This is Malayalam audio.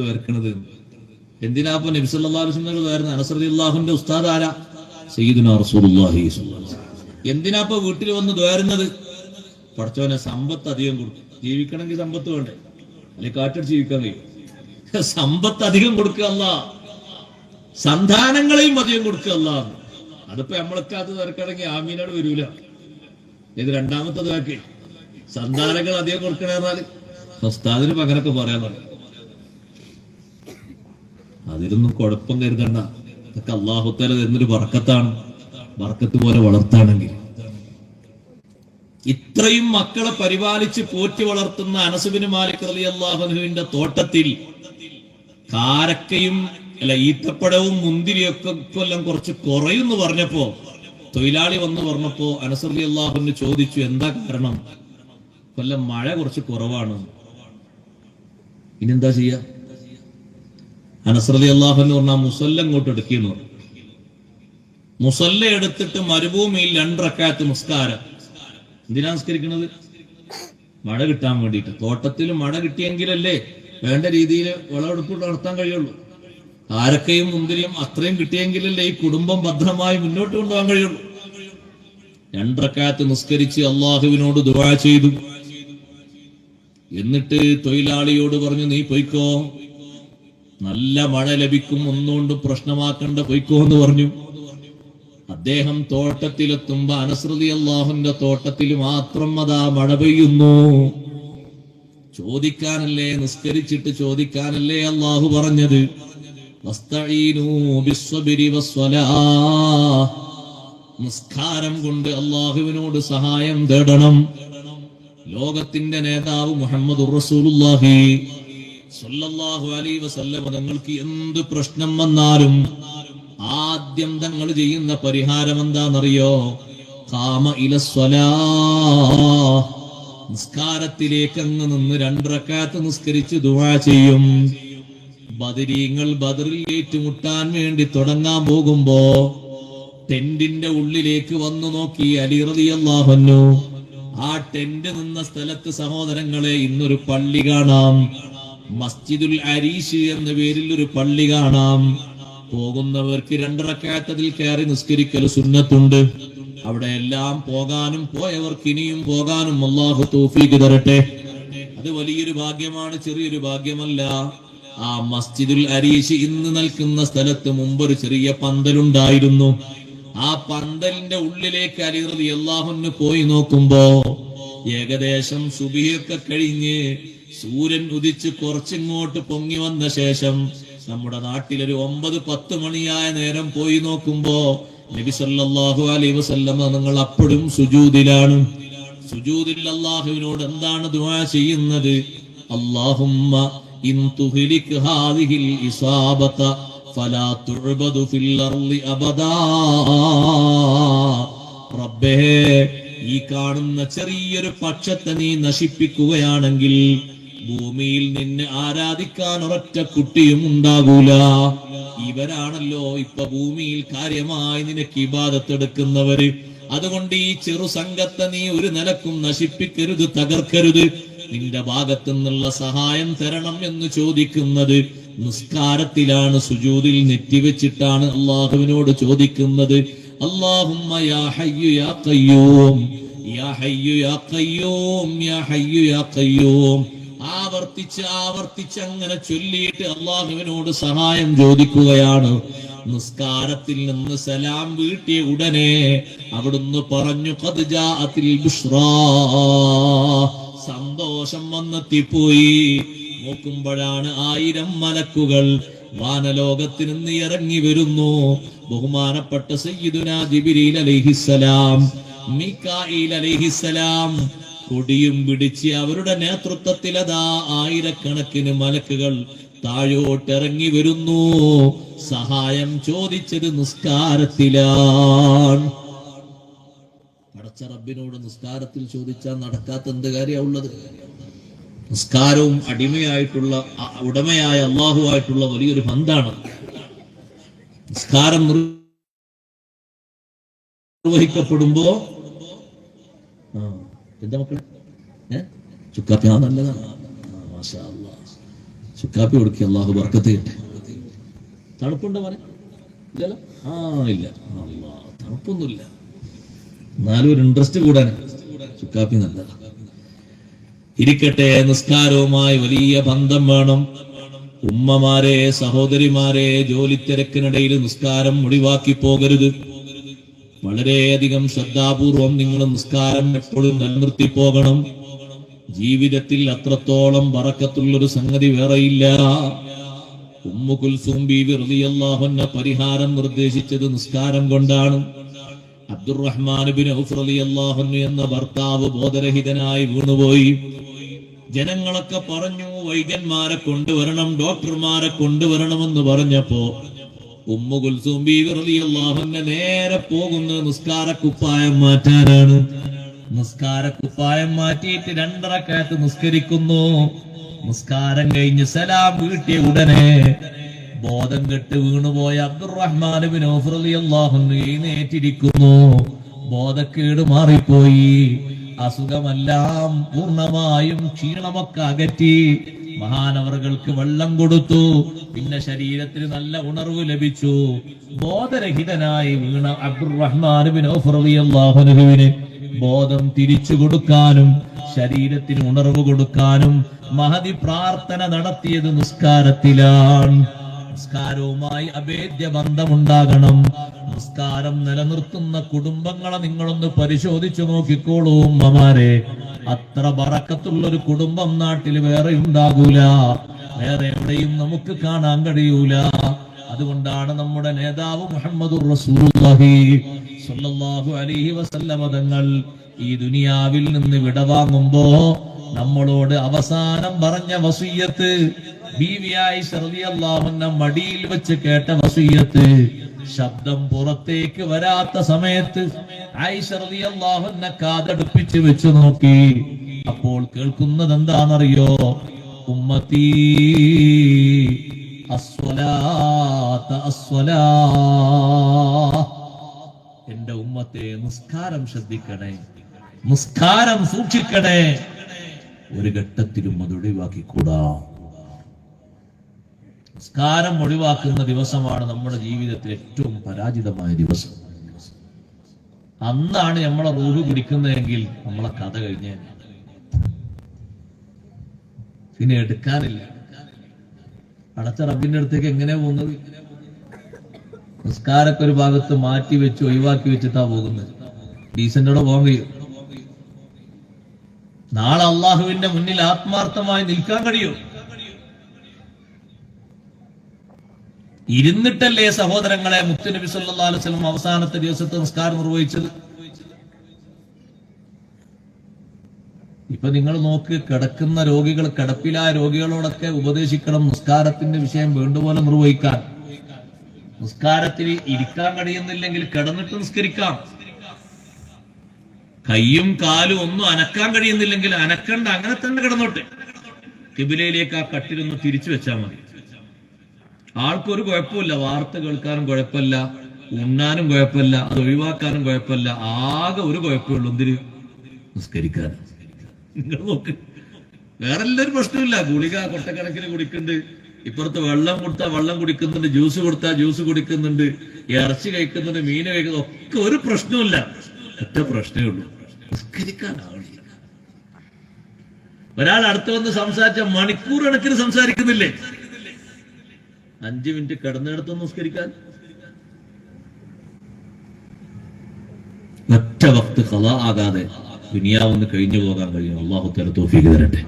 വരക്കണത്. എന്തിനാ നബി സല്ലല്ലാഹു അലൈഹി വസല്ലം വരുന്നത്? അനസ് റളിയല്ലാഹുവിന്റെ ഉസ്താദ് ആരാ? സയ്യിദുനാ റസൂലുള്ളാഹി സ്വല്ലല്ലാഹു അലൈഹി വസല്ലം. എന്തിനാ വീട്ടിൽ വന്ന് ദ്വാരുന്നത്? പടച്ചോനെ സമ്പത്ത് അധികം കൊടുക്കും. ജീവിക്കണമെങ്കിൽ സമ്പത്ത് വേണ്ടേ? അല്ലെങ്കിൽ കാറ്റടിച്ച് ജീവിക്കാൻ കഴിയും? സമ്പത്ത് അധികം കൊടുക്കുക അല്ല, സന്താനങ്ങളെയും അധികം കൊടുക്കുക അല്ല. അതിപ്പോ നമ്മളൊക്കെ അത് തിരക്കണമെങ്കിൽ ആമീനോട് വരൂല. ഇത് രണ്ടാമത്തത് ആക്കി സന്താനങ്ങൾ അധികം കൊടുക്കണെന്നാല് ഉസ്താദിന് പകരമൊക്കെ പറയാൻ പറയും. അതിലൊന്നും കുഴപ്പം കരുതണ്ട. ഇതൊക്കെ അല്ലാഹു തആല തരുന്നൊരു ബർക്കത്താണ്. ബർക്കത്ത് പോലെ വളർത്താണെങ്കിൽ ഇത്രയും മക്കളെ പരിപാലിച്ച് പോറ്റി വളർത്തുന്ന അനസ് ബിൻ മാലിക് റളിയല്ലാഹു അൻഹുവിന്റെ തോട്ടത്തിൽ കാരക്കയും ഈത്തപ്പഴവും മുന്തിരിയൊക്കെ കൊല്ലം കുറച്ച് കുറയുമെന്ന് പറഞ്ഞപ്പോ തൊഴിലാളി വന്ന് പറഞ്ഞപ്പോ അനസ് റളിയല്ലാഹു അൻഹു ചോദിച്ചു, എന്താ കാരണം? കൊല്ലം മഴ കുറച്ച് കുറവാണ്. ഇനിയെന്താ ചെയ്യാ? അനസ് റളിയല്ലാഹു അൻഹു പറഞ്ഞാൽ മുസല്ല അങ്ങോട്ട് എടുക്കുന്നു. മുസല്ല എടുത്തിട്ട് മരുഭൂമിയിൽ 2 റക്അത്ത് നിസ്കാരം. എന്തിനാ നിസ്കരിക്കുന്നത്? മഴ കിട്ടാൻ വേണ്ടിയിട്ട്. തോട്ടത്തിൽ മഴ കിട്ടിയെങ്കിലല്ലേ വേണ്ട രീതിയിൽ വിളവെടുപ്പ് നടത്താൻ കഴിയുള്ളൂ. കാരക്കയും മുന്തിരിയും അത്രയും കിട്ടിയെങ്കിലല്ലേ ഈ കുടുംബം ഭദ്രമായി മുന്നോട്ട് കൊണ്ടുപോകാൻ കഴിയുള്ളൂ. 2 റക്അത്ത് നിസ്കരിച്ച് അള്ളാഹുവിനോട് ദുആ ചെയ്തു. എന്നിട്ട് തൊഴിലാളിയോട് പറഞ്ഞു, നീ പൊയ്ക്കോ, നല്ല മഴ ലഭിക്കും, ഒന്നുകൊണ്ടും പ്രശ്നമാക്കണ്ട, പൊയ്ക്കോ എന്ന് പറഞ്ഞു. അദ്ദേഹം തോട്ടത്തിലെത്തുമ്പോ അനസ് റളിയല്ലാഹുവിന്റെ തോട്ടത്തിൽ മാത്രം അതാ മഴ പെയ്യുന്നു. ചോദിക്കാനല്ലേ, നിസ്കരിച്ചിട്ട് ചോദിക്കാനല്ലേ അള്ളാഹു പറഞ്ഞത്, വസ്തഈനൂ ബിസ്സബ്രി വസ്സലാഹ്. നിസ്കാരം കൊണ്ട് അള്ളാഹുവിനോട് സഹായം തേടണം. ലോകത്തിന്റെ നേതാവ് മുഹമ്മദുർ റസൂലുള്ളാഹി സ്വല്ലല്ലാഹു അലൈഹി വസല്ലം തങ്ങൾക്ക് എന്ത് പ്രശ്നം വന്നാലും ആദ്യം തങ്ങൾ ചെയ്യുന്ന പരിഹാരം എന്താണെന്നറിയോ? ഖാമ ഇലസ്സലാഹ്. നിസ്കാരത്തിലേക്ക് അങ്ങ് നിന്ന് 2 റക്അത്ത് നിസ്കരിച്ച് ദുആ ചെയ്യും. ബദരീങ്ങൾ ബദറിൽ ഏറ്റുമുട്ടാൻ വേണ്ടി തുടങ്ങാൻ പോകുമ്പോ ടെന്റിന്റെ ഉള്ളിലേക്ക് വന്നു നോക്കി അലി റളിയല്ലാഹു അൻഹു. ആ ടെന്റ് നിന്ന സ്ഥലത്ത് സഹോദരങ്ങളെ ഇന്നൊരു പള്ളി കാണാം. മസ്ജിദുൽ അരീഷ് എന്ന പേരിൽ ഒരു പള്ളി കാണാം. പോകുന്നവർക്ക് 2 റക്അത്ത് അതിൽ കയറി നിസ്കരിക്കൽ സുന്നത്തുണ്ട്. അവിടെ എല്ലാം പോകാനും പോയവർക്ക് ഇനിയും പോകാനും അല്ലാഹു തൗഫീഖ് തരട്ടെ. അത് വലിയൊരു ഭാഗ്യമാണ്, ചെറിയൊരു ഭാഗ്യമല്ല. ആ മസ്ജിദുൽ അരീഷ് ഇന്ന് നിൽക്കുന്ന സ്ഥലത്ത് മുമ്പൊരു ചെറിയ പന്തലുണ്ടായിരുന്നു. ആ പന്തലിന്റെ ഉള്ളിലേക്ക് അലി റളിയല്ലാഹു അൻഹു പോയി നോക്കുമ്പോ ഏകദേശം സുബ്ഹിയൊക്കെ കഴിഞ്ഞ് സൂര്യൻ ഉദിച്ച് കുറച്ചിങ്ങോട്ട് പൊങ്ങി വന്ന ശേഷം നമ്മുടെ നാട്ടിലൊരു 9-10 മണിയായ നേരം പോയി നോക്കുമ്പോ നബി സല്ലല്ലാഹു അലൈഹി വസല്ലം നിങ്ങൾ അപ്പോഴും സുജൂദിലാണ്. സുജൂദിൽ അല്ലാഹുവിനോട് എന്താണ് ദുആ ചെയ്യുന്നത്? അല്ലാഹുമ്മ ഇൻ തുഹ്ലിക് ഹാദിഹിൽ ഇസാബത ഫലാ തുഅബദു ഫിൽ അർളി അബദാ. റബ്ബേ, ഈ കാണുന്ന ചെറിയൊരു പക്ഷത്തെ നീ നശിപ്പിക്കുകയാണെങ്കിൽ ഭൂമിയിൽ നിന്നെ ആരാധിക്കാൻ ഒരൊറ്റ കുട്ടിയും ഉണ്ടാകൂല. ഇവരാണല്ലോ ഇപ്പൊ ഭൂമിയിൽ കാര്യമായി നിനക്ക് ഇബാദത്ത് എടുക്കുന്നവര്. അതുകൊണ്ട് ഈ ചെറു സംഘത്തെ നീ ഒരു നിലക്കും നശിപ്പിക്കരുത്, തകർക്കരുത്. നിന്റെ ഭാഗത്തു നിന്നുള്ള സഹായം തരണം എന്ന് ചോദിക്കുന്നത് നിസ്കാരത്തിലാണ്. സുജൂദിൽ നെറ്റിവെച്ചിട്ടാണ് അള്ളാഹുവിനോട് ചോദിക്കുന്നത്. അല്ലാഹുമ്മ യാ ഹയ്യു യാ ഖയ്യൂം, യാ ഹയ്യു യാ ഖയ്യൂം, യാ ഹയ്യു യാ ഖയ്യൂം. ആവർത്തിച്ച് അങ്ങനെ ചൊല്ലിയിട്ട് അള്ളാഹുവിനോട് സഹായം ചോദിക്കുകയാണ്. നിസ്കാരത്തിൽ നിന്ന് സലാം വീട്ടിയ ഉടനെ അവിടുന്ന് പറഞ്ഞു, ഖദ് ജാഅത്തിൽ ബുശ്റാ. സന്തോഷം വന്നെത്തിപ്പോയി. നോക്കുമ്പോഴാണ് 1000 മലക്കുകൾ വാനലോകത്തിൽ നിന്ന് ഇറങ്ങി വരുന്നു. ബഹുമാനപ്പെട്ട സയ്യിദുനാ ജിബ്രീൽ അലൈഹിസ്സലാം, മീകായിൽ അലൈഹിസ്സലാം കൊടിയും പിടിച്ച് അവരുടെ നേതൃത്വത്തിൽ അതാ 1000കണക്കിന് മലക്കുകൾ താഴോട്ടിറങ്ങി വരുന്നു. സഹായം ചോദിച്ചത് നിസ്കാരത്തിലാണ്. പടച്ച റബ്ബിനോട് നിസ്കാരത്തിൽ ചോദിച്ചാൽ നടക്കാത്ത എന്ത് കാര്യമുള്ളത്? നിസ്കാരവും അടിമയായിട്ടുള്ള ഉടമയായ അള്ളാഹുവായിട്ടുള്ള വലിയൊരു ബന്ധാണ്. നിസ്കാരം നിർവഹിക്കപ്പെടുമ്പോ എന്താ മക്കളെ ചുക്കാപ്പി നല്ലതാണ്. ചുക്കാപ്പി കൊടുക്കുക, അള്ളാഹു ബർക്കത്ത് കിട്ടെ. തണുപ്പുണ്ടോ മോനെ? ഇല്ലല്ലോ. ഇല്ല, തണുപ്പൊന്നുമില്ല. എന്നാലും ഒരു ഇൻട്രസ്റ്റ് കൂടാൻ ചുക്കാപ്പി നല്ലതാണ്. ഇരിക്കട്ടെ, നിസ്കാരവുമായി വലിയ ബന്ധം വേണം. ഉമ്മമാരെ, സഹോദരിമാരെ, ജോലി തിരക്കിനിടയിൽ നിസ്കാരം ഒഴിവാക്കി പോകരുത്. വളരെയധികം ശ്രദ്ധാപൂർവം നിങ്ങൾ നിസ്കാരം എപ്പോഴും നിലനിർത്തി പോകണം. ജീവിതത്തിൽ അത്രത്തോളം ബറക്കത്തുള്ളൊരു സംഗതി വേറെയില്ല. ഉമ്മു കുൽസൂം ബീവി റളിയല്ലാഹു അൻഹ പരിഹാരം നിർദ്ദേശിച്ചത് നിസ്കാരം കൊണ്ടാണ്. അബ്ദുറഹ്മാൻ ഇബ്നു ഔഫ് റളിയല്ലാഹു അൻഹു എന്ന ഭർത്താവ് ബോധരഹിതനായി വീണുപോയി. ജനങ്ങളൊക്കെ പറഞ്ഞു വൈദ്യന്മാരെ കൊണ്ടുവരണം, ഡോക്ടർമാരെ കൊണ്ടുവരണമെന്ന് പറഞ്ഞപ്പോ ഉമ്മു കുൽസൂം ബീവി റളിയല്ലാഹു അൻഹ നേരെ പോകുന്നത് നിസ്കാരക്കുപ്പായം മാറ്റാനാണ്. നിസ്കാരക്കുപ്പായം മാറ്റിയിട്ട് 2 റക്അത്ത് നിസ്കരിക്കുന്നു. നിസ്കാരം കഴിഞ്ഞ് സലാം വീട്ടിയ ഉടനെ ബോധം കെട്ട് വീണുപോയ അബ്ദുറഹ്മാൻ ഇബ്നു ഔഫ് റളിയല്ലാഹു അൻഹു എഴുന്നേറ്റിരിക്കുന്നു. ബോധക്കേട് മാറിപ്പോയി. അസുഖമെല്ലാം പൂർണ്ണമായും ക്ഷീണമൊക്കെ അകറ്റി മഹാനവറുകൾക്ക് വെള്ളം കൊടുത്തു. പിന്നെ ശരീരത്തിന് നല്ല ഉണർവ് ലഭിച്ചു. ബോധരഹിതനായി വീണ അബ്ദുറഹ്മാൻ ഇബ്നു ഔഫ് റളിയല്ലാഹു അൻഹുവിന് ബോധം തിരിച്ചു കൊടുക്കാനും ശരീരത്തിന് ഉണർവ് കൊടുക്കാനും മഹദി പ്രാർത്ഥന നടത്തിയത് നിസ്കാരത്തിലാണ്. നിസ്കാരവുമായി അഭേദ്യ ബന്ധമുണ്ടാകണം. നിസ്കാരം നിലനിർത്തുന്ന കുടുംബങ്ങളെ നിങ്ങളൊന്ന് പരിശോധിച്ചു നോക്കിക്കോളൂ ഉമ്മമാരെ. അത്ര ബറക്കത്തുള്ളൊരു കുടുംബം നാട്ടിൽ വേറെ ഉണ്ടാകൂല, വേറെ എവിടെയും നമുക്ക് കാണാൻ കഴിയൂല. അതുകൊണ്ടാണ് നമ്മുടെ നേതാവ് മുഹമ്മദുർ റസൂലുള്ളാഹി സ്വല്ലല്ലാഹു അലൈഹി വസല്ലമ തങ്ങൾ ഈ ദുനിയാവിൽ നിന്ന് വിടവാങ്ങുമ്പോ നമ്മളോട് അവസാനം പറഞ്ഞ വസിയ്യത്ത്, ബീവി ആയിഷ റളിയല്ലാഹു അൻഹ മടിയിൽ വെച്ച് കേട്ട വസിയ്യത്ത്, ശബ്ദം പുറത്തേക്ക് വരാത്ത സമയത്ത് ആയിഷ റളിയല്ലാഹു അൻഹ കാതടുപ്പിച്ച് വെച്ച് നോക്കി. അപ്പോൾ കേൾക്കുന്നത് എന്താണെന്നറിയോ? ഉമ്മത്തി അസ്വലാത്ത അസ്വലാ, എന്റെ ഉമ്മത്തെ നിസ്കാരം ശ്രദ്ധിക്കണേ, നിസ്കാരം സൂക്ഷിക്കണേ. ഒരു ഘട്ടത്തിലും അത് ഒഴിവാക്കിക്കൂടാ. നിസ്കാരം ഒഴിവാക്കുന്ന ദിവസമാണ് നമ്മുടെ ജീവിതത്തിൽ ഏറ്റവും പരാജിതമായ ദിവസം. അന്നാണ് നമ്മളെ റൂഹ് പിടിക്കുന്നതെങ്കിൽ നമ്മളെ കഥ കഴിഞ്ഞേ, പിന്നെ എടുക്കാനില്ല. അടച്ച റബ്ബിന്റെ അടുത്തേക്ക് എങ്ങനെ പോകുന്നത്? നിസ്കാരൊക്കെ ഒരു ഭാഗത്ത് മാറ്റി വെച്ച് ഒഴിവാക്കി വെച്ചിട്ടാ പോകുന്നത്. ഡീസന്റോടെ പോകാൻ കഴിയും? നാളെ അള്ളാഹുവിന്റെ മുന്നിൽ ആത്മാർത്ഥമായി നിൽക്കാൻ കഴിയും? ഇരുന്നിട്ടല്ലേ സഹോദരങ്ങളെ മുത്തുനബി സല്ലല്ലാഹു അലൈഹി വസല്ലം അവസാനത്തെ ദിവസത്തെ നിസ്കാരം നിർവഹിച്ചത്? ഇപ്പൊ നിങ്ങൾ നോക്ക്, കിടക്കുന്ന രോഗികൾ, കിടപ്പിലായ രോഗികളോടൊക്കെ ഉപദേശിക്കണം നിസ്കാരത്തിന്റെ വിഷയം വേണ്ടുപോലെ നിർവഹിക്കാൻ. നിസ്കാരത്തിൽ ഇരിക്കാൻ കഴിയുന്നില്ലെങ്കിൽ കിടന്നിട്ട് നിസ്കരിക്കാം. കയ്യും കാലും ഒന്നും അനക്കാൻ കഴിയുന്നില്ലെങ്കിൽ അനക്കണ്ട, അങ്ങനെ തന്നെ കിടന്നോട്ടെ. ഖിബിലയിലേക്ക് ആ കട്ടിലൊന്ന് തിരിച്ചു വെച്ചാൽ മതി. ആൾക്കൊരു കുഴപ്പമില്ല, വാർത്ത കേൾക്കാനും കുഴപ്പമില്ല, ഉണ്ണാനും കുഴപ്പമില്ല, അത് ഒഴിവാക്കാനും കുഴപ്പമില്ല. ആകെ ഒരു കുഴപ്പമുള്ളൂ, എന്തിന്? നിസ്കരിക്കാൻ. നിങ്ങൾ നോക്ക്, വേറെ എല്ലാവരും പ്രശ്നമില്ല. ഗുളിക കൊട്ടക്കണക്കിന് കുടിക്കുന്നുണ്ട്, ഇപ്പുറത്ത് വെള്ളം കൊടുത്താൽ വെള്ളം കുടിക്കുന്നുണ്ട്, ജ്യൂസ് കൊടുത്താൽ ജ്യൂസ് കുടിക്കുന്നുണ്ട്, ഇറച്ചി കഴിക്കുന്നുണ്ട്, മീൻ കഴിക്കുന്നുണ്ട്, ഒക്കെ ഒരു പ്രശ്നമില്ല. ഒറ്റ പ്രശ്നമേ ഉള്ളൂ, നിസ്കരിക്കാനാവില്ല. ഒരാൾ അടുത്ത് വന്ന് സംസാരിച്ച മണിക്കൂർ കണക്കിന് സംസാരിക്കുന്നില്ലേ? 5 മിനിറ്റ് കിടന്നിടത്ത് നിസ്കരിക്കാൻ ഒറ്റ വക്ത് ഖളാ ആകാതെ ദുനിയാവൊന്ന് കഴിഞ്ഞു പോകാൻ കഴിയും. അല്ലാഹു തആല തൗഫീഖ് തരട്ടെ.